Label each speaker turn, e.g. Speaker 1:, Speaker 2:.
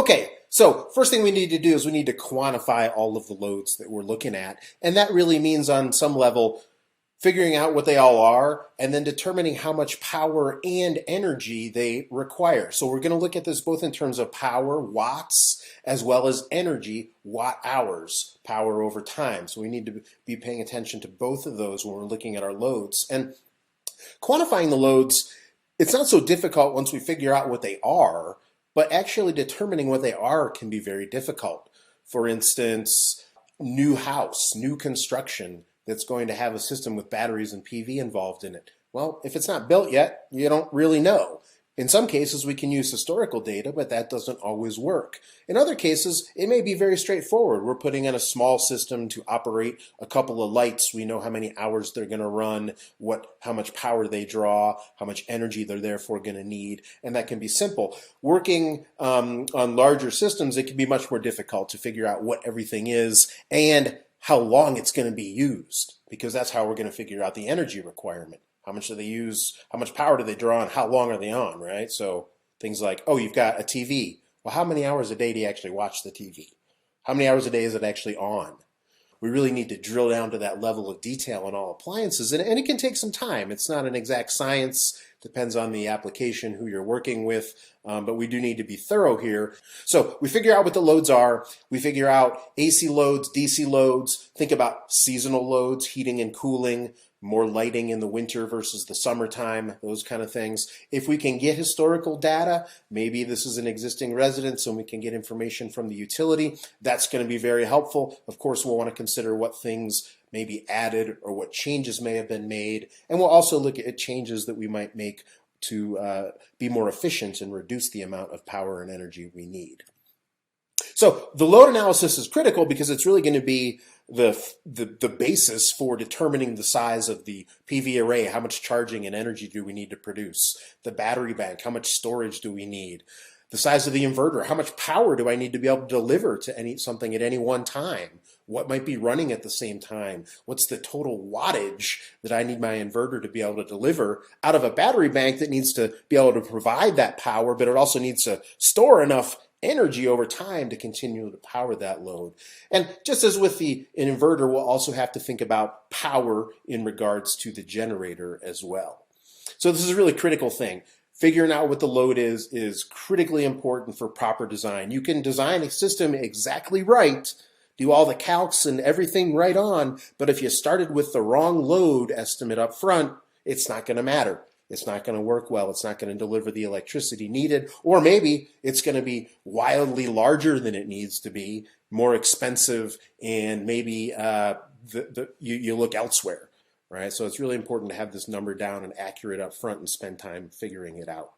Speaker 1: Okay, so first thing we need to do is we need to quantify all of the loads that we're looking at. And that really means on some level figuring out what they all are and then determining how much power and energy they require. So we're going to look at this both in terms of power, watts, as well as energy, watt hours, power over time. So we need to be paying attention to both of those when we're looking at our loads. And quantifying the loads, it's not so difficult once we figure out what they are, but actually determining what they are can be very difficult. For instance, new house, new construction that's going to have a system with batteries and PV involved in it. Well, if it's not built yet, you don't really know. In some cases, we can use historical data, but that doesn't always work. In other cases, it may be very straightforward. We're putting in a small system to operate a couple of lights. We know how many hours they're going to run, how much power they draw, how much energy they're therefore going to need, and that can be simple. Working on larger systems, it can be much more difficult to figure out what everything is and how long it's going to be used, because that's how we're going to figure out the energy requirement. How much do they use? How much power do they draw and how long are they on, right? So things like, oh, you've got a TV. Well, how many hours a day do you actually watch the TV? How many hours a day is it actually on? We really need to drill down to that level of detail on all appliances, and it can take some time. It's not an exact science. Depends on the application, who you're working with, but we do need to be thorough here. So we figure out what the loads are. We figure out AC loads, DC loads. Think about seasonal loads, heating and cooling, more lighting in the winter versus the summertime, those kind of things. If we can get historical data, maybe this is an existing residence and we can get information from the utility, that's going to be very helpful. Of course, we'll want to consider what things may be added or what changes may have been made. And we'll also look at changes that we might make to be more efficient and reduce the amount of power and energy we need. So the load analysis is critical because it's really going to be the basis for determining the size of the PV array. How much charging and energy do we need to produce? The battery bank, how much storage do we need? The size of the inverter, how much power do I need to be able to deliver to something at any one time? What might be running at the same time? What's the total wattage that I need my inverter to be able to deliver out of a battery bank that needs to be able to provide that power, but it also needs to store enough energy over time to continue to power that load. And just as with an inverter, we'll also have to think about power in regards to the generator as well. So this is a really critical thing. Figuring out what the load is critically important for proper design. You can design a system exactly right, do all the calcs and everything right on, but if you started with the wrong load estimate up front, it's not going to matter. It's not going to work well. It's not going to deliver the electricity needed, or maybe it's going to be wildly larger than it needs to be, more expensive, and maybe you look elsewhere, right? So it's really important to have this number down and accurate up front and spend time figuring it out.